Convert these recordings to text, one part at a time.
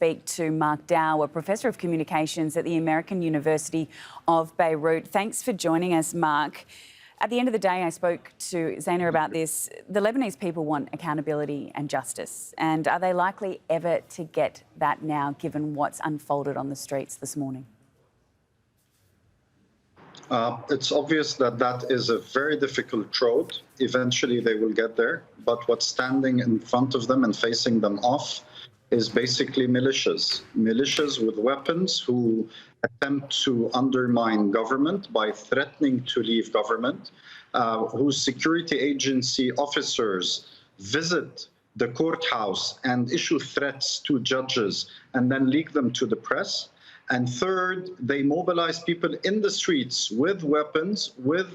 speak to Mark Daou, a professor of communications at the American University of Beirut. Thanks for joining us, Mark. At the end of the day, I spoke to Zaina about this. The Lebanese people want accountability and justice. And are they likely ever to get that now, given what's unfolded on the streets this morning? It's obvious that that is a very difficult road. Eventually they will get there. But what's standing in front of them and facing them off is basically militias. Militias with weapons who attempt to undermine government by threatening to leave government, whose security agency officers visit the courthouse and issue threats to judges and then leak them to the press. And third, they mobilize people in the streets with weapons, with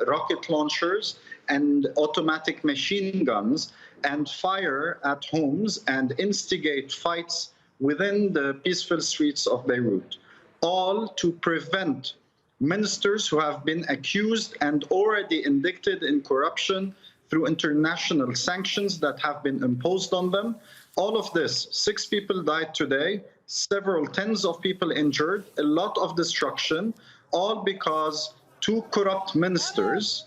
rocket launchers and automatic machine guns, and fire at homes and instigate fights within the peaceful streets of Beirut, all to prevent ministers who have been accused and already indicted in corruption through international sanctions that have been imposed on them. All of this, 6 people died today, several tens of people injured, a lot of destruction, all because 2 corrupt ministers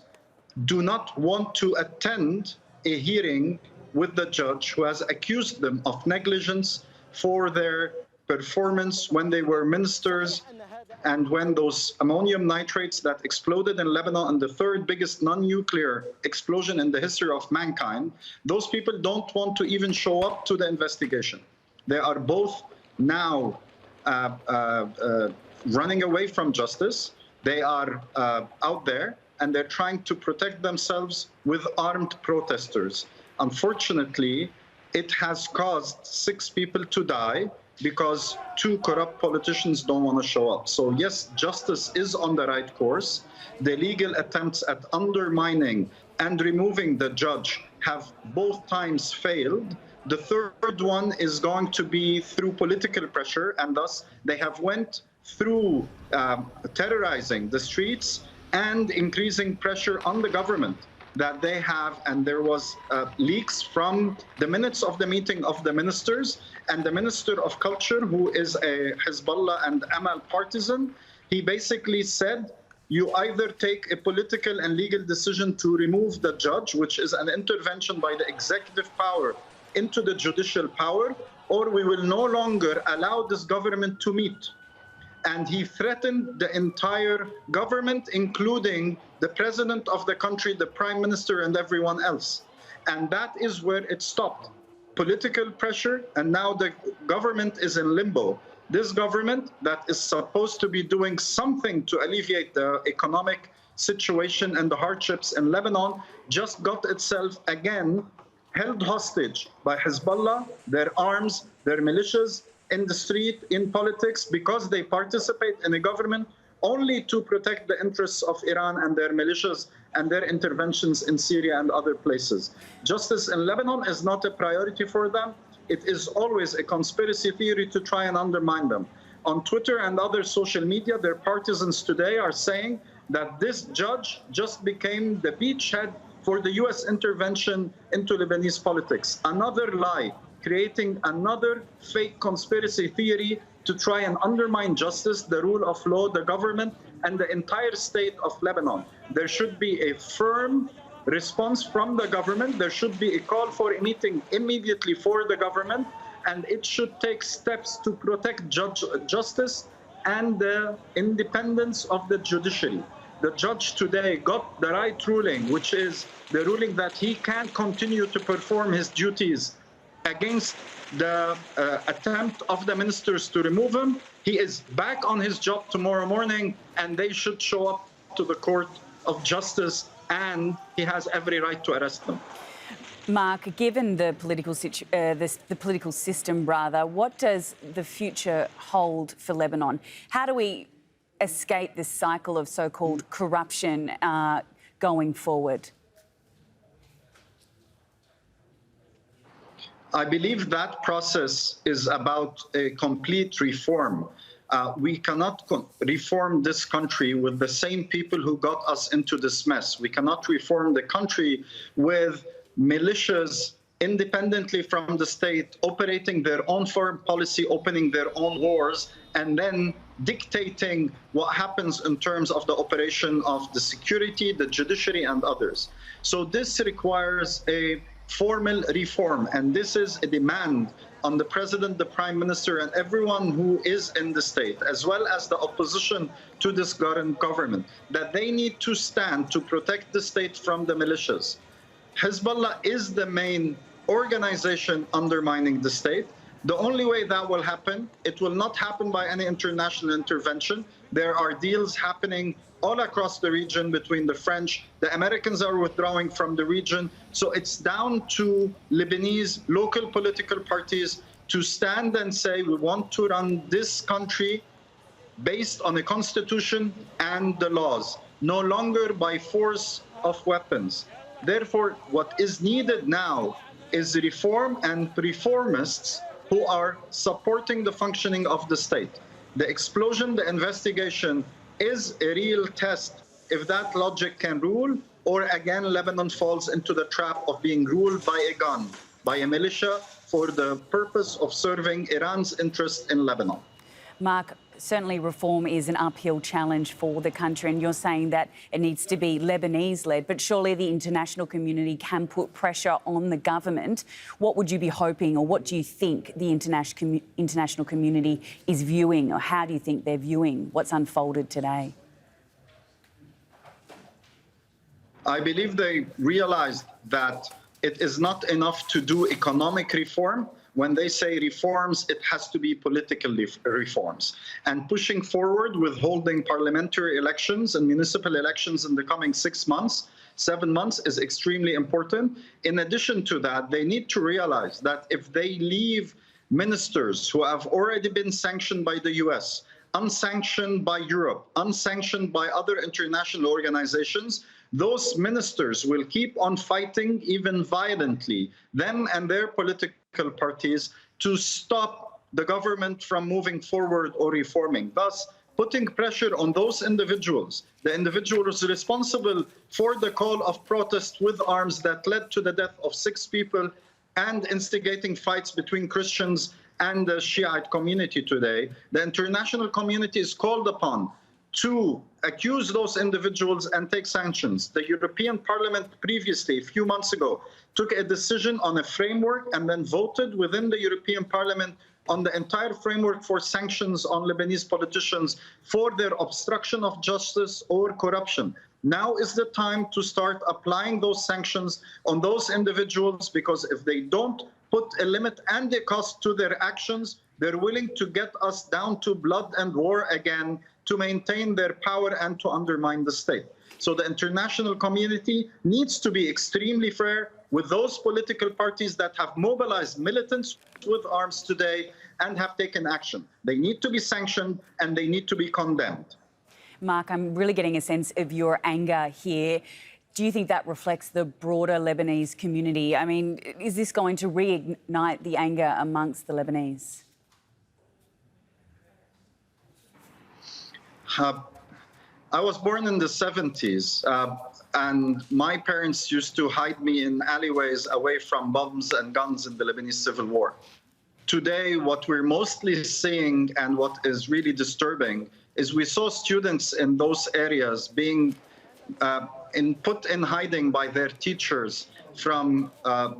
do not want to attend a hearing with the judge who has accused them of negligence for their performance when they were ministers and when those ammonium nitrates that exploded in Lebanon, and the 3rd biggest non-nuclear explosion in the history of mankind, those people don't want to even show up to the investigation. They are both now running away from justice. They are out there and they're trying to protect themselves with armed protesters. Unfortunately, it has caused 6 people to die because 2 corrupt politicians don't want to show up. So yes, justice is on the right course. The legal attempts at undermining and removing the judge have both times failed. The 3rd one is going to be through political pressure, and thus they have went through terrorizing the streets and increasing pressure on the government that they have. And there was leaks from the minutes of the meeting of the ministers, and the Minister of Culture, who is a Hezbollah and Amal partisan, he basically said, you either take a political and legal decision to remove the judge, which is an intervention by the executive power into the judicial power, or we will no longer allow this government to meet. And he threatened the entire government, including the president of the country, the prime minister, and everyone else. And that is where it stopped. Political pressure, and now the government is in limbo. This government that is supposed to be doing something to alleviate the economic situation and the hardships in Lebanon just got itself again held hostage by Hezbollah, their arms, their militias, in the street, in politics, because they participate in a government only to protect the interests of Iran and their militias and their interventions in Syria and other places. Justice in Lebanon is not a priority for them. It is always a conspiracy theory to try and undermine them. On Twitter and other social media, their partisans today are saying that this judge just became the beachhead for the US intervention into Lebanese politics. Another lie, creating another fake conspiracy theory to try and undermine justice, the rule of law, the government, and the entire state of Lebanon. There should be a firm response from the government. There should be a call for a meeting immediately for the government, and it should take steps to protect justice and the independence of the judiciary. The judge today got the right ruling, which is the ruling that he can't continue to perform his duties against the attempt of the ministers to remove him. He is back on his job tomorrow morning, and they should show up to the court of justice, and he has every right to arrest them. Mark, given the political system, what does the future hold for Lebanon? How do we escape this cycle of so-called corruption going forward? I believe that process is about a complete reform. We cannot reform this country with the same people who got us into this mess. We cannot reform the country with militias independently from the state, operating their own foreign policy, opening their own wars, and then dictating what happens in terms of the operation of the security, the judiciary, and others. So this requires a formal reform, and this is a demand on the president, the prime minister, and everyone who is in the state, as well as the opposition to this government, that they need to stand to protect the state from the militias. Hezbollah is the main organization undermining the state. The only way that will happen, it will not happen by any international intervention. There are deals happening all across the region between the French. The Americans are withdrawing from the region. So it's down to Lebanese local political parties to stand and say, we want to run this country based on a constitution and the laws, no longer by force of weapons. Therefore, what is needed now is reform and reformists who are supporting the functioning of the state. The explosion, the investigation is a real test if that logic can rule, or again, Lebanon falls into the trap of being ruled by a gun, by a militia, for the purpose of serving Iran's interest in Lebanon. Mark, certainly reform is an uphill challenge for the country, and you're saying that it needs to be Lebanese-led, but surely the international community can put pressure on the government. What would you be hoping, or what do you think the international community is viewing, or how do you think they're viewing what's unfolded today? I believe they realized that it is not enough to do economic reform. When they say reforms, it has to be political reforms. And pushing forward with holding parliamentary elections and municipal elections in the coming 6 months, 7 months is extremely important. In addition to that, they need to realize that if they leave ministers who have already been sanctioned by the US, unsanctioned by Europe, unsanctioned by other international organizations, those ministers will keep on fighting, even violently, them and their political parties, to stop the government from moving forward or reforming, thus putting pressure on those individuals, the individuals responsible for the call of protest with arms that led to the death of 6 people and instigating fights between Christians and the Shiite community today. The international community is called upon to accuse those individuals and take sanctions. The European Parliament previously, a few months ago, took a decision on a framework and then voted within the European Parliament on the entire framework for sanctions on Lebanese politicians for their obstruction of justice or corruption. Now is the time to start applying those sanctions on those individuals, because if they don't put a limit and a cost to their actions, they're willing to get us down to blood and war again to maintain their power and to undermine the state. So the international community needs to be extremely fair with those political parties that have mobilized militants with arms today and have taken action. They need to be sanctioned and they need to be condemned. Mark, I'm really getting a sense of your anger here. Do you think that reflects the broader Lebanese community? I mean, is this going to reignite the anger amongst the Lebanese? I was born in the 70s, and my parents used to hide me in alleyways away from bombs and guns in the Lebanese Civil War. Today, what we're mostly seeing and what is really disturbing is we saw students in those areas being put in hiding by their teachers from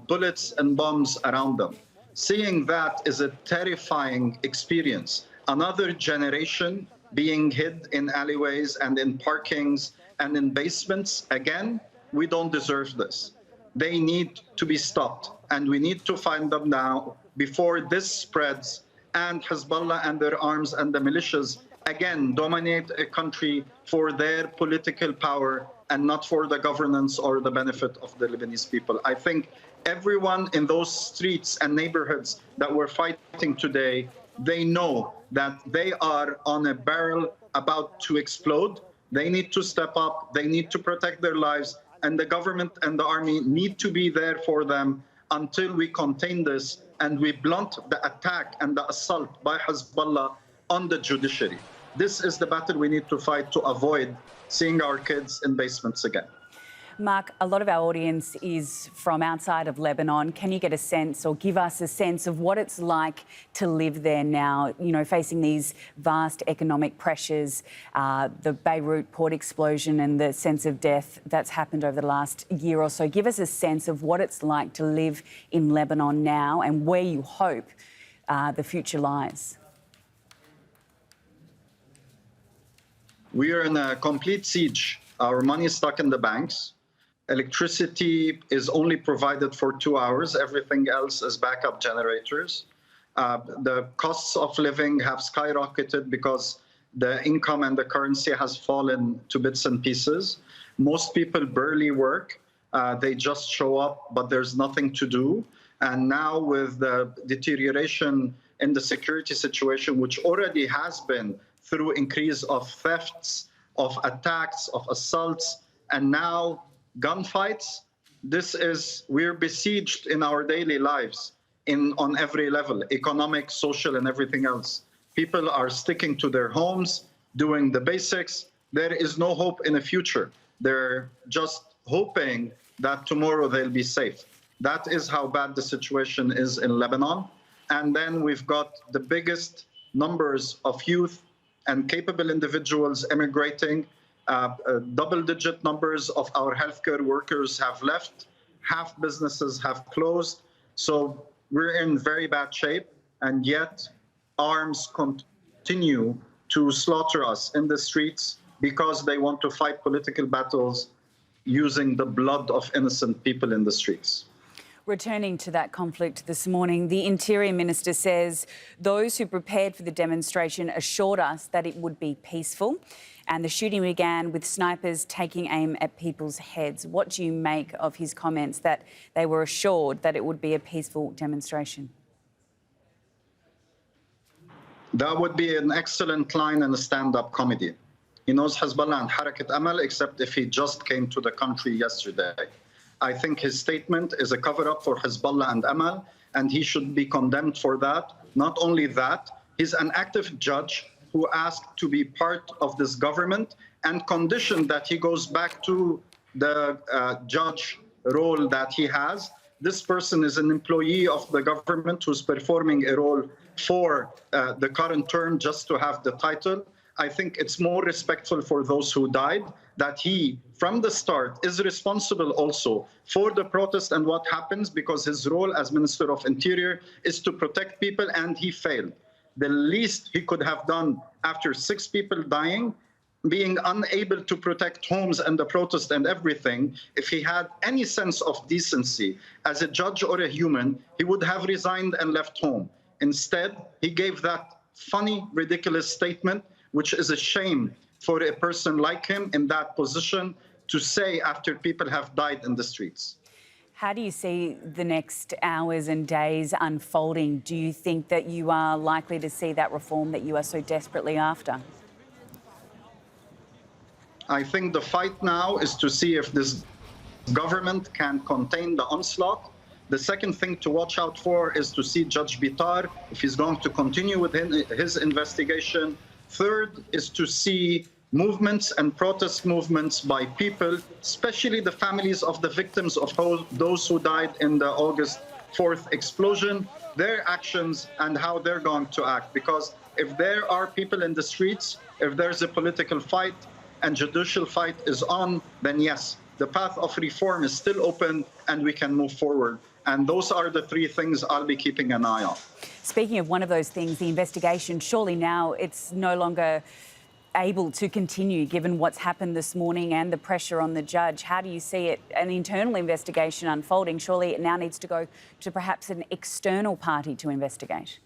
bullets and bombs around them. Seeing that is a terrifying experience. Another generation being hid in alleyways and in parkings and in basements. Again, we don't deserve this. They need to be stopped, and we need to find them now before this spreads and Hezbollah and their arms and the militias again dominate a country for their political power and not for the governance or the benefit of the Lebanese people. I think everyone in those streets and neighborhoods that we're fighting today, they know that they are on a barrel about to explode. They need to step up, they need to protect their lives, and the government and the army need to be there for them until we contain this and we blunt the attack and the assault by Hezbollah on the judiciary. This is the battle we need to fight to avoid seeing our kids in basements again. Mark, a lot of our audience is from outside of Lebanon. Can you get a sense or give us a sense of what it's like to live there now, you know, facing these vast economic pressures, the Beirut Port explosion and the sense of death that's happened over the last year or so? Give us a sense of what it's like to live in Lebanon now and where you hope the future lies. We are in a complete siege. Our money is stuck in the banks. Electricity is only provided for 2 hours. Everything else is backup generators. The costs of living have skyrocketed because the income and the currency has fallen to bits and pieces. Most people barely work. They just show up, but there's nothing to do. And now with the deterioration in the security situation, which already has been through increase of thefts, of attacks, of assaults, and now gunfights, we're besieged in our daily lives on every level, economic, social, and everything else. People are sticking to their homes, doing the basics. There is no hope in the future. They're just hoping that tomorrow they'll be safe. That is how bad the situation is in Lebanon. And then we've got the biggest numbers of youth and capable individuals immigrating. Double-digit numbers of our healthcare workers have left. Half businesses have closed. So we're in very bad shape, and yet arms continue to slaughter us in the streets because they want to fight political battles using the blood of innocent people in the streets. Returning to that conflict this morning, the Interior Minister says those who prepared for the demonstration assured us that it would be peaceful, and the shooting began with snipers taking aim at people's heads. What do you make of his comments that they were assured that it would be a peaceful demonstration? That would be an excellent line in a stand-up comedy. He knows Hezbollah and Harakat Amal, except if he just came to the country yesterday. I think his statement is a cover-up for Hezbollah and Amal, and he should be condemned for that. Not only that, he's an active judge who asked to be part of this government and conditioned that he goes back to the judge role that he has. This person is an employee of the government who's performing a role for the current term just to have the title. I think it's more respectful for those who died that he, from the start, is responsible also for the protest and what happens, because his role as Minister of Interior is to protect people, and he failed. The least he could have done after 6 people dying, being unable to protect homes and the protest and everything, if he had any sense of decency as a judge or a human, he would have resigned and left home. Instead, he gave that funny, ridiculous statement, which is a shame for a person like him in that position to say after people have died in the streets. How do you see the next hours and days unfolding? Do you think that you are likely to see that reform that you are so desperately after? I think the fight now is to see if this government can contain the onslaught. The second thing to watch out for is to see Judge Bitar, if he's going to continue with his investigation. Third is to see movements and protest movements by people, especially the families of the victims of those who died in the August 4th explosion, their actions and how they're going to act. Because if there are people in the streets, if there's a political fight and judicial fight is on, then yes, the path of reform is still open and we can move forward. And those are the 3 things I'll be keeping an eye on. Speaking of one of those things, the investigation, surely now it's no longer able to continue given what's happened this morning and the pressure on the judge. How do you see it, an internal investigation unfolding? Surely it now needs to go to perhaps an external party to investigate.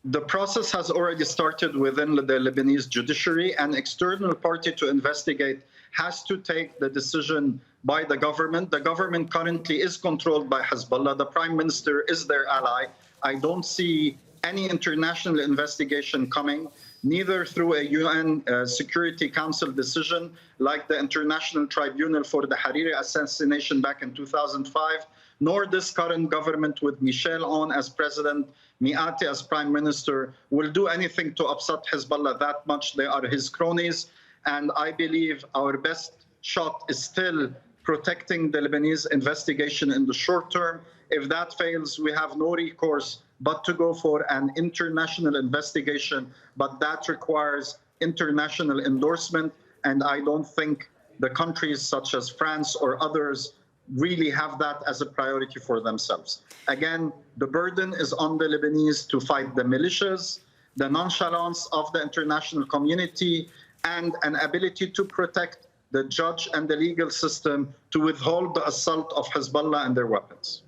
The process has already started within the Lebanese judiciary. An external party to investigate has to take the decision by the government. The government currently is controlled by Hezbollah. The Prime Minister is their ally. I don't see any international investigation coming, neither through a UN Security Council decision like the International Tribunal for the Hariri assassination back in 2005, nor this current government with Michel on as president, Miati as prime minister, will do anything to upset Hezbollah that much. They are his cronies. And I believe our best shot is still protecting the Lebanese investigation in the short term. If that fails, we have no recourse but to go for an international investigation, but that requires international endorsement, and I don't think the countries such as France or others really have that as a priority for themselves. Again, the burden is on the Lebanese to fight the militias, the nonchalance of the international community, and an ability to protect the judge and the legal system to withhold the assault of Hezbollah and their weapons.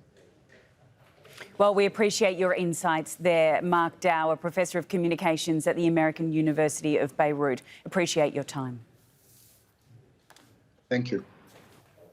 Well, we appreciate your insights there, Mark Daou, a Professor of Communications at the American University of Beirut. Appreciate your time. Thank you.